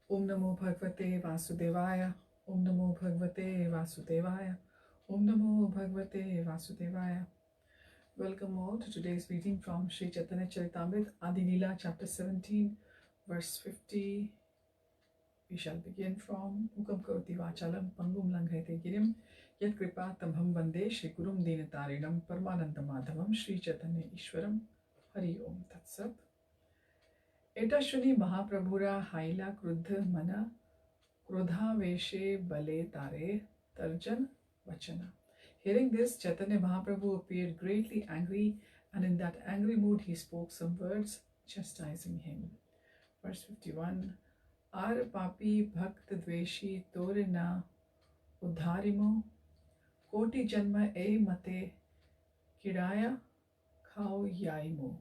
Om Namo Bhagavate Vasudevaya. Om Namo Bhagavate Vasudevaya. Om Namo Bhagavate Vasudevaya. Welcome all to today's reading from Sri Caitanya Charitamrita, Adi Lila, chapter 17, verse 50. We shall begin from Mukam Karoti Vachalam Pangum Langhate Girim Yat Kripa Tamham Vande Shri Gurum Dinatarinam Paramananda Madhavam Sri Chaitanya Ishwaram Hari Om Tat Sat. Eta Shuni Mahāprabhura Haila Kruddha Mana Krodha Veshe Bale Tare Tarjan Vachana. Hearing this, Chaitanya Mahaprabhu appeared greatly angry, and in that angry mood he spoke some words chastising him. Verse 51. Ar papi bhakt dveshi tore na udharimo koti janma e mate kiraya khao yaimo.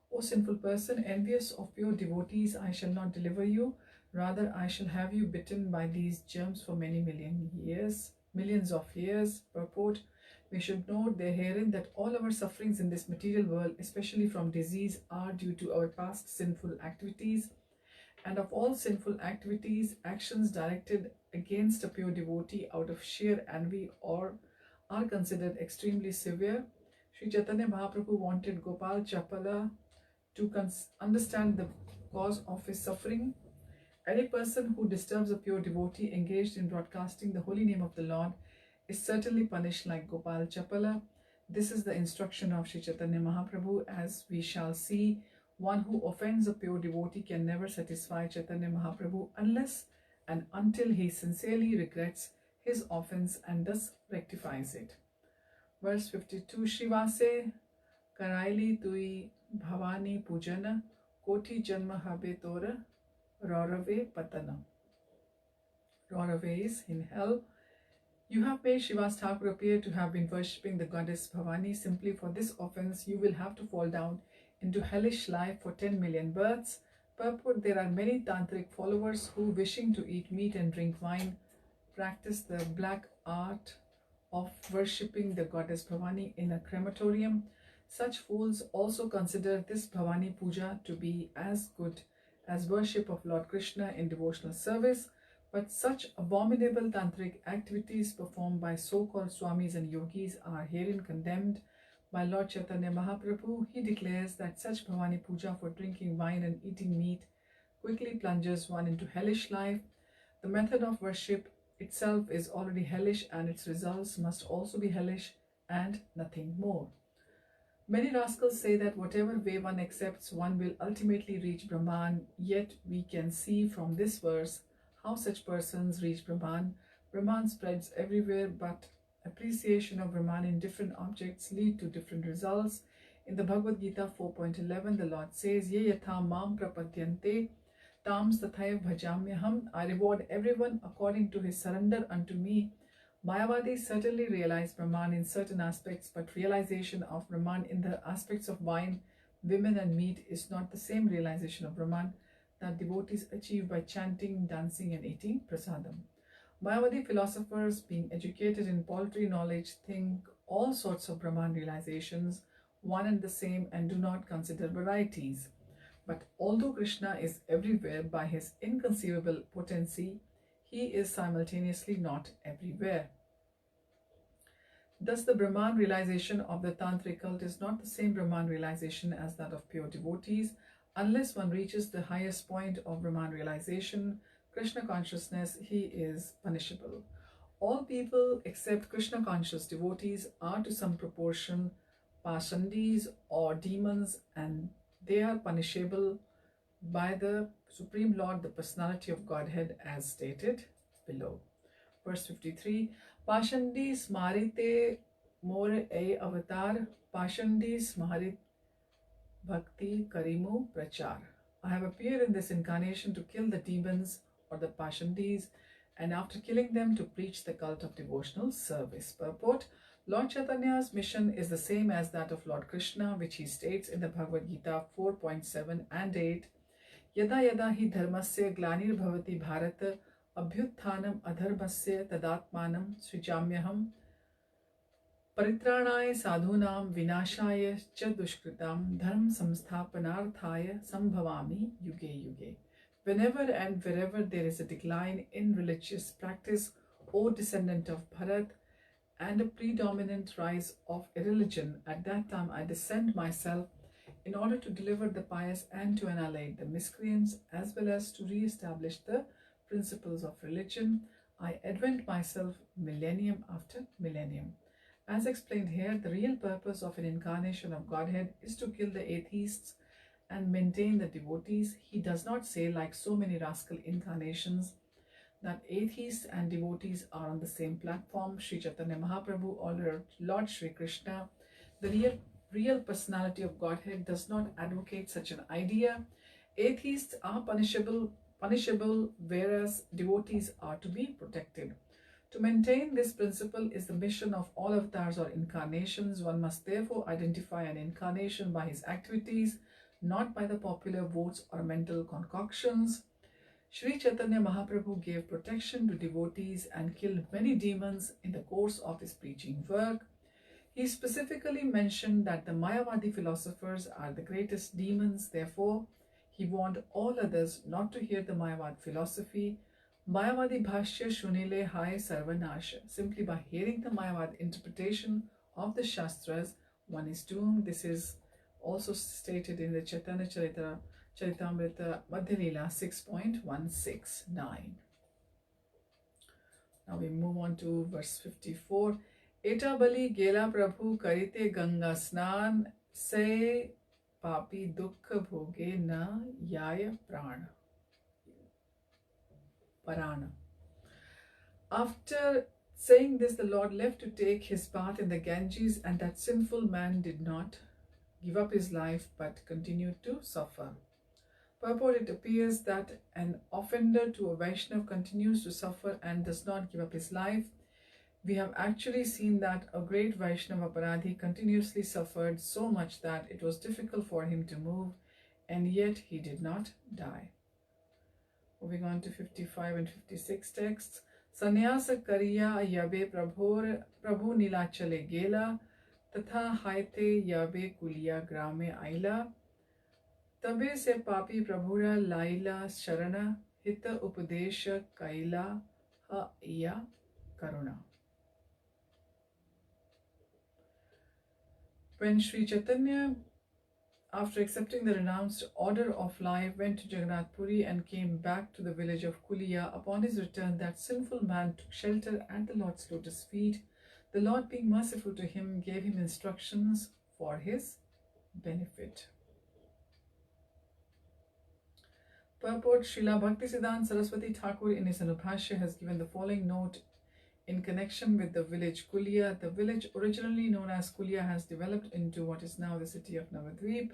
O sinful person, envious of pure devotees, I shall not deliver you. Rather, I shall have you bitten by these germs for many millions of years. Purport: we should note there herein that all our sufferings in this material world, especially from disease, are due to our past sinful activities. And of all sinful activities, actions directed against a pure devotee out of sheer envy or are considered extremely severe. Sri Chaitanya Mahaprabhu wanted Gopal Chapala to understand the cause of his suffering. Any person who disturbs a pure devotee engaged in broadcasting the holy name of the Lord is certainly punished like Gopal Chapala. This is the instruction of Sri Chaitanya Mahaprabhu. As we shall see, one who offends a pure devotee can never satisfy Chaitanya Mahaprabhu unless and until he sincerely regrets his offense and thus rectifies it. Verse 52. Shrivase Karaili Tui Bhavani Pujana Koti Janma Habe Tora Raurave Patana. Raurave is in hell. You have made Shiva's Thakur appear to have been worshipping the goddess Bhavani. Simply for this offense, you will have to fall down into hellish life for 10 million births. Purport: there are many tantric followers who, wishing to eat meat and drink wine, practice the black art of worshipping the goddess Bhavani in a crematorium. Such fools also consider this Bhavani Puja to be as good as worship of Lord Krishna in devotional service, but such abominable tantric activities performed by so-called swamis and yogis are herein condemned by Lord Chaitanya Mahaprabhu. He declares that such Bhavani Puja for drinking wine and eating meat quickly plunges one into hellish life. The method of worship itself is already hellish, and its results must also be hellish and nothing more. Many rascals say that whatever way one accepts, one will ultimately reach Brahman, yet we can see from this verse how such persons reach Brahman. Brahman spreads everywhere, but appreciation of Brahman in different objects lead to different results. In the Bhagavad Gita 4.11, the Lord says, Ye yatha mam prapadyante tams tathaiv bhajamyaham. I reward everyone according to his surrender unto me. Mayavadis certainly realize Brahman in certain aspects, but realization of Brahman in the aspects of wine, women and meat is not the same realization of Brahman that devotees achieve by chanting, dancing and eating prasadam. Mayavadi philosophers, being educated in paltry knowledge, think all sorts of Brahman realizations one and the same and do not consider varieties. But although Krishna is everywhere by his inconceivable potency, he is simultaneously not everywhere. Thus, the Brahman realization of the Tantric cult is not the same Brahman realization as that of pure devotees. Unless one reaches the highest point of Brahman realization, Krishna consciousness, he is punishable. All people except Krishna conscious devotees are to some proportion Pashandis or demons, and they are punishable by the Supreme Lord, the personality of Godhead, as stated below. Verse 53. Pashandi smarite more a avatar, Pashandi smarit bhakti karimu prachar. I have appeared in this incarnation to kill the demons or the Pashandis, and after killing them to preach the cult of devotional service. Purport: Lord Chaitanya's mission is the same as that of Lord Krishna, which he states in the Bhagavad Gita 4.7 and 8. Yada yada hi dharmasya glanir bhavati bharata abhyutthanam adharmasya tadatmanam srijamyaham परित्राणाय साधूनां विनाशाय च दुष्कृतां धर्म संस्थापनार्थाय संभवामि युगे युगे. Whenever and wherever there is a decline in religious practice, O descendant of Bharat, and a predominant rise of irreligion, at that time I descend myself in order to deliver the pious and to annihilate the miscreants, as well as to re-establish the principles of religion. I advent myself millennium after millennium. As explained here, the real purpose of an incarnation of Godhead is to kill the atheists and maintain the devotees. He does not say, like so many rascal incarnations, that atheists and devotees are on the same platform. Sri Caitanya Mahāprabhu or Lord Sri Krishna, the real personality of Godhead, does not advocate such an idea. Atheists are punishable, whereas devotees are to be protected. To maintain this principle is the mission of all avatars or incarnations. One must therefore identify an incarnation by his activities, not by the popular votes or mental concoctions. Sri Caitanya Mahāprabhu gave protection to devotees and killed many demons in the course of his preaching work. He specifically mentioned that the Mayavadi philosophers are the greatest demons. Therefore, he warned all others not to hear the Mayavad philosophy. Mayavadi Bhashya Shunile Hai Sarvanasha. Simply by hearing the Mayavad interpretation of the Shastras, one is doomed. This is also stated in the Chaitanya Charitamrita Madhya Lila 6.169. Now we move on to verse 54. Eta bali gela prabhu karite ganga snan se papi dukha bhoge na yaya prana. Parana. After saying this, the Lord left to take his bath in the Ganges, and that sinful man did not give up his life but continued to suffer. Purport: it appears that an offender to a Vaishnav continues to suffer and does not give up his life. We have actually seen that a great Vaishnava Aparadhi continuously suffered so much that it was difficult for him to move, and yet he did not die. Moving on to 55 and 56 texts. Sanyasa kariya yabe prabhu nilachale gela तथा हायते याबे कुलिया ग्रामे आइला तबे से पापी प्रभुरा लाइला शरण हित उपदेश कैला या karuna. When Sri Chaitanya, after accepting the renounced order of life, went to Jagannath Puri and came back to the village of Kuliya, upon his return that sinful man took shelter at the Lord's lotus feet. The Lord, being merciful to him, gave him instructions for his benefit. Purport: Srila Bhaktisiddhanta Saraswati Thakur in his Anubhashya has given the following note in connection with the village Kuliya. The village originally known as Kuliya has developed into what is now the city of Navadvip.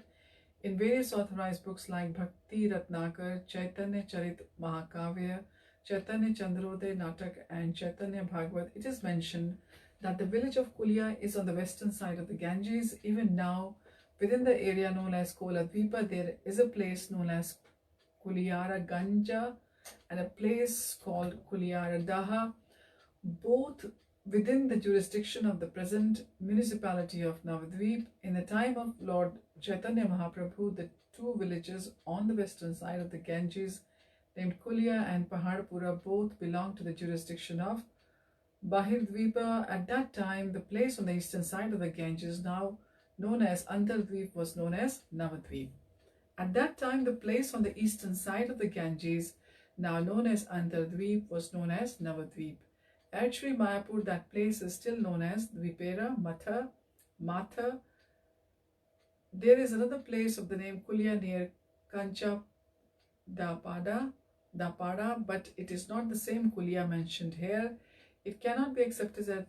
In various authorized books like Bhakti Ratnakar, Chaitanya Charit Mahakavya, Chaitanya Chandrodaya Natak and Chaitanya Bhagavat, it is mentioned that the village of Kuliya is on the western side of the Ganges. Even now, within the area known as Koladvipa, there is a place known as Kuliyara Ganja and a place called Kuliyara Daha, both within the jurisdiction of the present municipality of Navadvip. In the time of Lord Chaitanya Mahāprabhu, the two villages on the western side of the Ganges, named Kuliya and Paharpura, both belonged to the jurisdiction of Bahirdvipa. At that time, the place on the eastern side of the Ganges, now known as Antardvip, was known as Navadvip. At that time, the place on the eastern side of the Ganges, now known as Antardvip, was known as Navadvip. At Sri Mayapur, that place is still known as Dvipera Matha. There is another place of the name Kuliya near Kancha Dapada, but it is not the same Kuliya mentioned here. It cannot be accepted as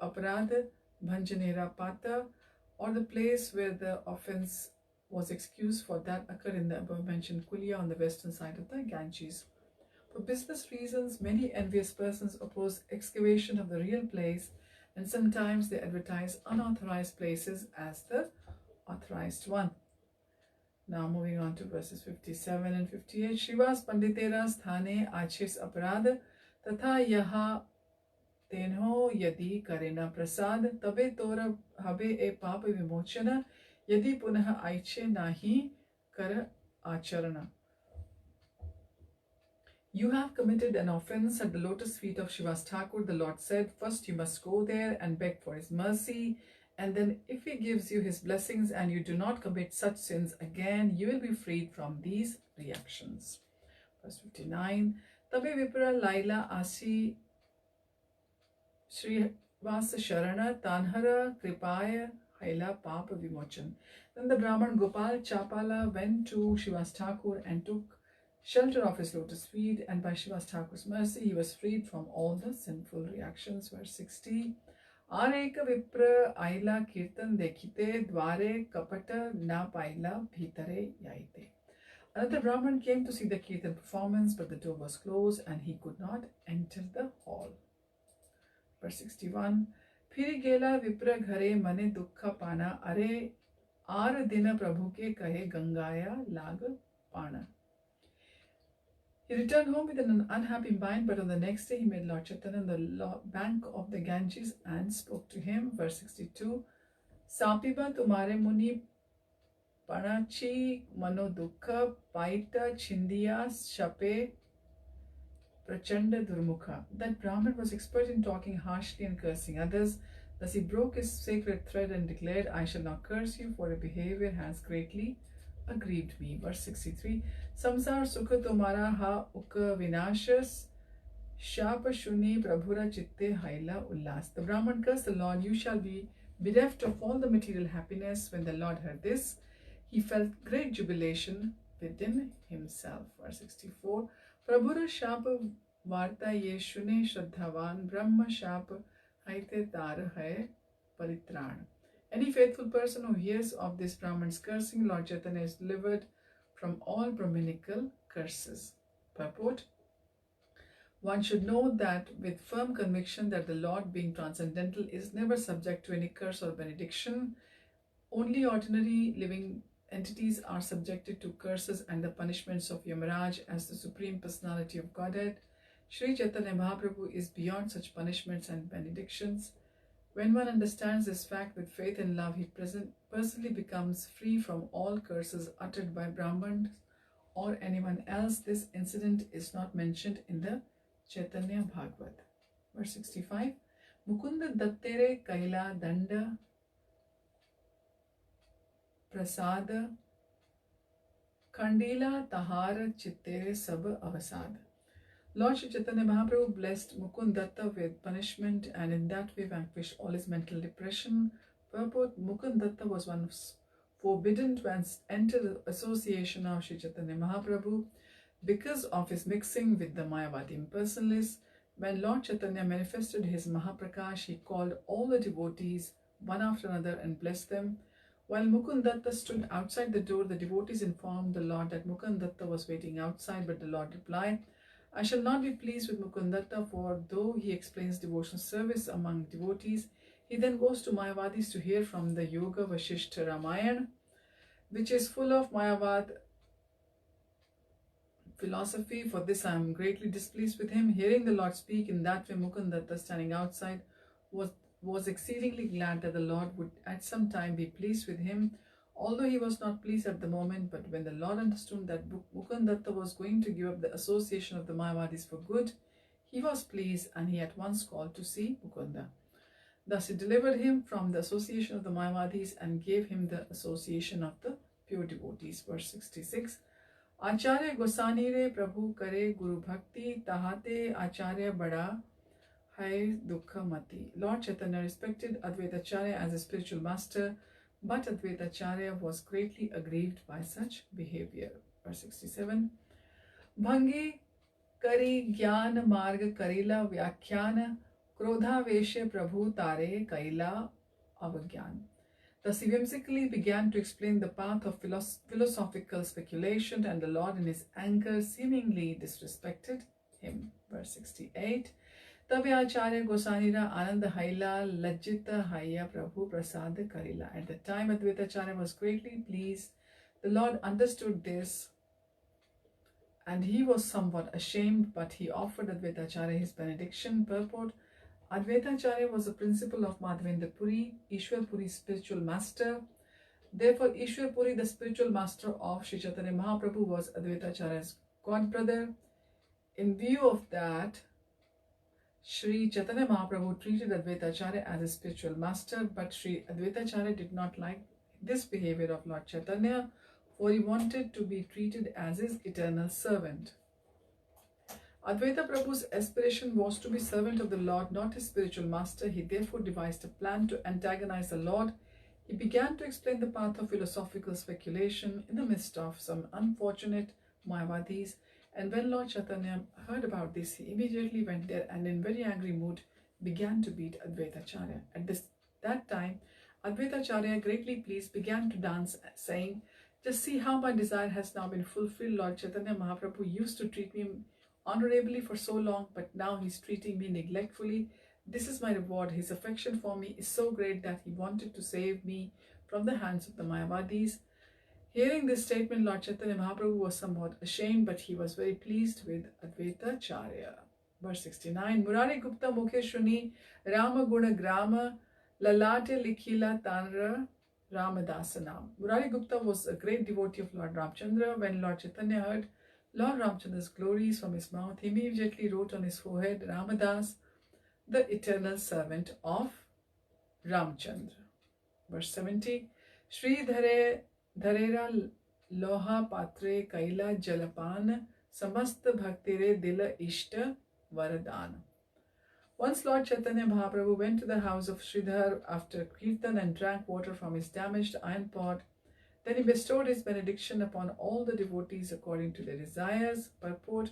Aparadha, Bhanjanera Pata, or the place where the offense was excused, for that occurred in the above mentioned Kuliya on the western side of the Ganges. For business reasons, many envious persons oppose excavation of the real place, and sometimes they advertise unauthorized places as the authorized one. Now moving on to verses 57 and 58. Shivas Panditera Sthane Achis Aparadha तथा यहा तेन्हो यदि करेना प्रसाद तबे तोर हबे ए पाप विमोचन यदि पुनः आइच्छे नाही कर आचरण. You have committed an offense at the lotus feet of Shiva's Thakur. The Lord said, first you must go there and beg for his mercy, and then if he gives you his blessings and you do not commit such sins again, you will be freed from these reactions. Verse 59. Tabe Vipra Laila Asi Shri Vasa Sharana Tanhara Kripaya Haila Papa Vimochan. Then the Brahman Gopal Chapala went to Shiva's Thakur and took shelter of his lotus feet, and by Shiva's Thakur's mercy he was freed from all the sinful reactions. Verse 60. Areka Vipra Aila Kirtan Dekhite Dware Kapata Na Paila Bhitare Yaite. Another Brahman came to see the Kirtan performance, but the door was closed and he could not enter the hall. Verse 61. Phiri gela Vipra Ghare Mane Dukha Pana Are Ar Dina Prabhu ke Kahe Gangaya Lag Pana. He returned home with an unhappy mind, but on the next day he met Lord Chaitanya on the bank of the Ganges and spoke to him. Verse 62. Sapiba tumare muni panachi mano dukha paita chindiya shape prachanda durmukha. That Brahman was expert in talking harshly and cursing others. Thus he broke his sacred thread and declared, I shall not curse you, for your behavior has greatly aggrieved me. Verse 63. Samsar sukha tumara ha ukka vinashas shapa shuni prabhura chitte haila ullas. The Brahman cursed the Lord, you shall be bereft of all the material happiness. When the Lord heard this, he felt great jubilation within himself. Verse 64. Prabhura shapa varta ye shune shraddhavan brahma shapa haite tar hai paritran. Any faithful person who hears of this Brahman's cursing, Lord Chaitanya is delivered from all Brahminical curses. Purport. One should know that with firm conviction that the Lord, being transcendental, is never subject to any curse or benediction. Only ordinary living entities are subjected to curses and the punishments of Yamaraj as the Supreme Personality of Godhead. Sri Caitanya Mahāprabhu is beyond such punishments and benedictions. When one understands this fact with faith and love, he personally becomes free from all curses uttered by Brahmans or anyone else. This incident is not mentioned in the Chaitanya Bhagavat. Verse 65. Mukunda Dattere Kaila Danda Prasada Kandila Tahara Chittere Sab Avasad. Lord Sri Caitanya Mahāprabhu blessed Mukund Datta with punishment and in that way vanquished all his mental depression. Purport. Mukund Datta was once forbidden to enter the association of Sri Caitanya Mahāprabhu because of his mixing with the Mayavadi impersonalists. When Lord Chaitanya manifested his Mahaprakash, he called all the devotees one after another and blessed them. While Mukund Datta stood outside the door, the devotees informed the Lord that Mukund Datta was waiting outside, but the Lord replied, I shall not be pleased with Mukund Datta, for though he explains devotional service among devotees, he then goes to Mayavadis to hear from the Yoga Vasishtha Ramayana, which is full of Mayavad philosophy. For this I am greatly displeased with him. Hearing the Lord speak in that way, Mukund Datta, standing outside, was exceedingly glad that the Lord would at some time be pleased with him, although he was not pleased at the moment. But when the Lord understood that Mukund Datta was going to give up the association of the Mayavadis for good, he was pleased and he at once called to see Mukunda. Thus he delivered him from the association of the Mayavadis and gave him the association of the pure devotees. Verse 66. Acharya Gosani re Prabhu kare Guru Bhakti tahate Acharya bada hai dukha mati. Lord Chaitanya respected Advaitacharya as a spiritual master, but Advaitacharya was greatly aggrieved by such behavior. Verse 67. Bhangi kari jnana marga karila vyakhyana krodha veshe prabhu tare kaila avagyan. Thus he whimsically began to explain the path of philosophical speculation, and the Lord in his anger seemingly disrespected him. Verse 68. Tabe Acharya Gosanira Ananda Haila Lajjita Haya Prabhu Prasad Karila. At the time Advaitacharya was greatly pleased. The Lord understood this and he was somewhat ashamed, but he offered Advaitacharya his benediction. Purport. Advaitacharya was a principal of Madhavendra Puri, Ishwar Puri's spiritual master. Therefore, Ishwar Puri, the spiritual master of Sri Chaitanya Mahāprabhu, was Advaitacharya's god brother. in view of that, Sri Chaitanya Mahaprabhu treated Advaita Acharya as a spiritual master, but Sri Advaita Acharya did not like this behavior of Lord Chaitanya, for he wanted to be treated as his eternal servant. Advaita Prabhu's aspiration was to be servant of the Lord, not his spiritual master. He therefore devised a plan to antagonize the Lord. He began to explain the path of philosophical speculation in the midst of some unfortunate Mayavadis, and when Lord Chaitanya heard about this, he immediately went there and in very angry mood began to beat Advaita Acharya. At that time, Advaita Acharya, greatly pleased, began to dance, saying, "Just see how my desire has now been fulfilled. Lord Chaitanya Mahaprabhu used to treat me honorably for so long, but now he's treating me neglectfully. This is my reward. His affection for me is so great that he wanted to save me from the hands of the Mayavadis." Hearing this statement, Lord Chaitanya Mahaprabhu was somewhat ashamed, but he was very pleased with Advaita Acharya. Verse 69, Murari Gupta Mukhe Shuni Rama Guna Grama Lalate Likhila Tanra Ramadasanam. Murari Gupta was a great devotee of Lord Ramchandra. When Lord Chaitanya heard Lord Ramchandra's glories from his mouth, he immediately wrote on his forehead, Ramadas, the eternal servant of Ramchandra. Verse 70, Shri Dharera Loha Patre Kaila Jalapan Samast Bhaktire Dila Ishta Varadan. Once Lord Chaitanya Mahaprabhu went to the house of Sridhar after Kirtan and drank water from his damaged iron pot. Then he bestowed his benediction upon all the devotees according to their desires. Purport: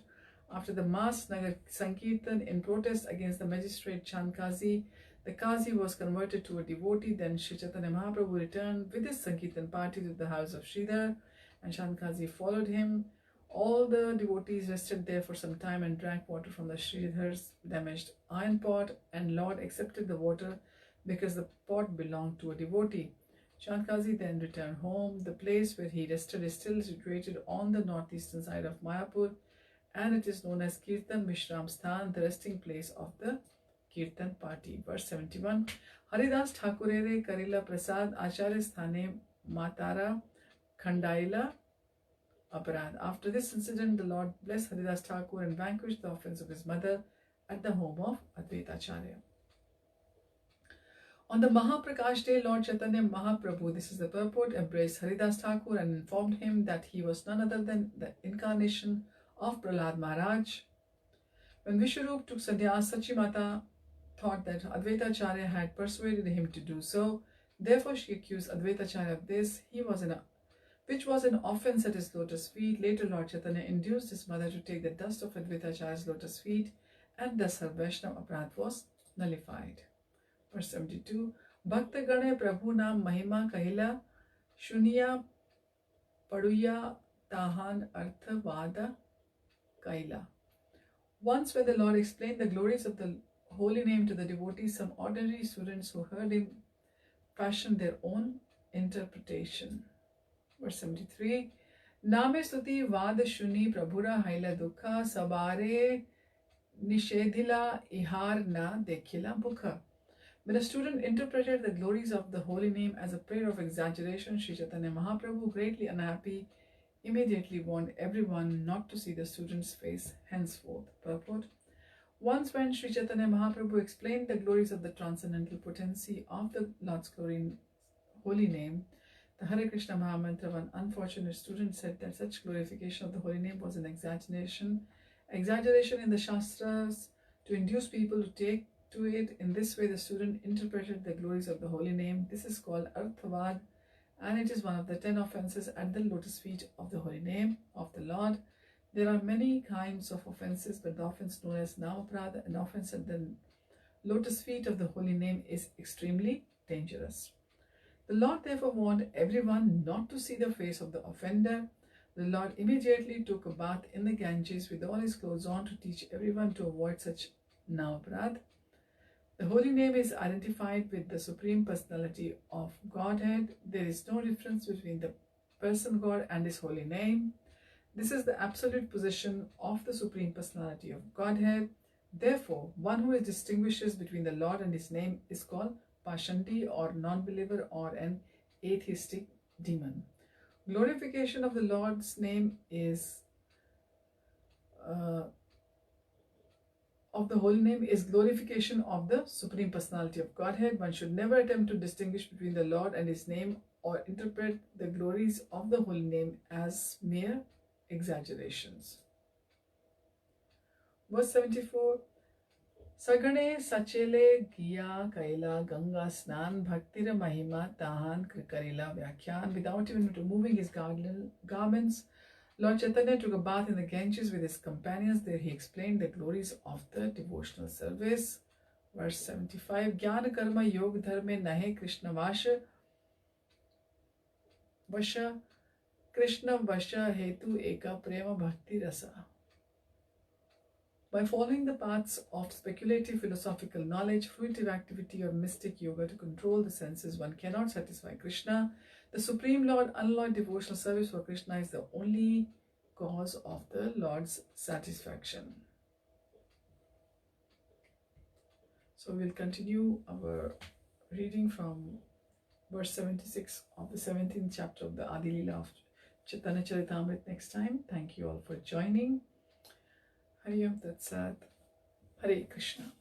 after the mass Nagar Sankirtan in protest against the magistrate Chandkazi, the Kazi was converted to a devotee. Then Sri Chaitanya Mahaprabhu returned with his Sankirtan party to the house of Sridhar, and Chandkazi followed him. All the devotees rested there for some time and drank water from the Sridhar's damaged iron pot, and Lord accepted the water because the pot belonged to a devotee. Chandkazi then returned home. The place where he rested is still situated on the northeastern side of Mayapur, and it is known as Kirtan Mishram Sthan, the resting place of the Kirtan party. Verse 71, Haridas Thakurere Karila Prasad Acharya Sthane Matara Khandaila Aparad. After this incident, the Lord blessed Haridas Thakur and vanquished the offense of his mother at the home of Advaita Acharya. On the Mahaprakash day, Lord Chaitanya Mahaprabhu, this is the purport, embraced Haridas Thakur and informed him that he was none other than the incarnation of Prahlad Maharaj. When Vishwarup took sannyas, Sachimata thought that Advaita Acharya had persuaded him to do so. Therefore, she accused Advaita Acharya of this, which was an offense at his lotus feet. Later, Lord Chaitanya induced his mother to take the dust of Advaita Acharya's lotus feet, and thus her Vaishnava aparadh was nullified. Verse 72, Bhakta Gane Prabhu Naam Mahima Kahila Shuniya Paduya Tahan Artha Vada Kaila. Once when the Lord explained the glories of the holy name to the devotees, some ordinary students who heard him fashioned their own interpretation. Verse 73, Name Stuti Vada Shuni Prabhura Haila Dukha Sabare Nishedhila Ihar Na Dekhila Bukha. When a student interpreted the glories of the holy name as a prayer of exaggeration, Sri Chaitanya Mahaprabhu, greatly unhappy, immediately warned everyone not to see the student's face henceforth. Purport: once when Sri Chaitanya Mahaprabhu explained the glories of the transcendental potency of the Lord's holy name, the Hare Krishna Mahamantra, one unfortunate student said that such glorification of the holy name was an exaggeration in the Shastras to induce people to take to it. In this way, the student interpreted the glories of the holy name. This is called Arthavad, and it is one of the 10 offenses at the lotus feet of the holy name of the Lord. There are many kinds of offenses, but the offense known as Namaprada, an offense at the lotus feet of the holy name, is extremely dangerous. The Lord therefore warned everyone not to see the face of the offender. The Lord immediately took a bath in the Ganges with all his clothes on to teach everyone to avoid such Namaprad. The holy name is identified with the Supreme Personality of Godhead. There is no difference between the person God and his holy name. This is the absolute position of the Supreme Personality of Godhead. Therefore, one who distinguishes between the Lord and his name is called Pashanti, or non-believer, or an atheistic demon. Glorification of the Lord's name is of the holy name is glorification of the Supreme Personality of Godhead. One should never attempt to distinguish between the Lord and His name or interpret the glories of the holy name as mere exaggerations. Verse 74. Sagane sachele giya kaila ganga snan bhaktira mahima tahan karila vyakhyan. Without even removing his garments, Lord Chaitanya took a bath in the Ganges with his companions. There he explained the glories of the devotional service. Verse 75. Jnana karma yog dharme nahe Krishna vasha Krishna vasha hetu eka prema bhakti rasa. By following the paths of speculative philosophical knowledge, fruitive activity, or mystic yoga to control the senses, one cannot satisfy Krishna. The Supreme Lord, unalloyed devotional service for Krishna is the only cause of the Lord's satisfaction. So we'll continue our reading from verse 76 of the 17th chapter of the Adi Lila of Chaitanya Charitamrita next time. Thank you all for joining. Hari Om Tat Sat. Hare Krishna.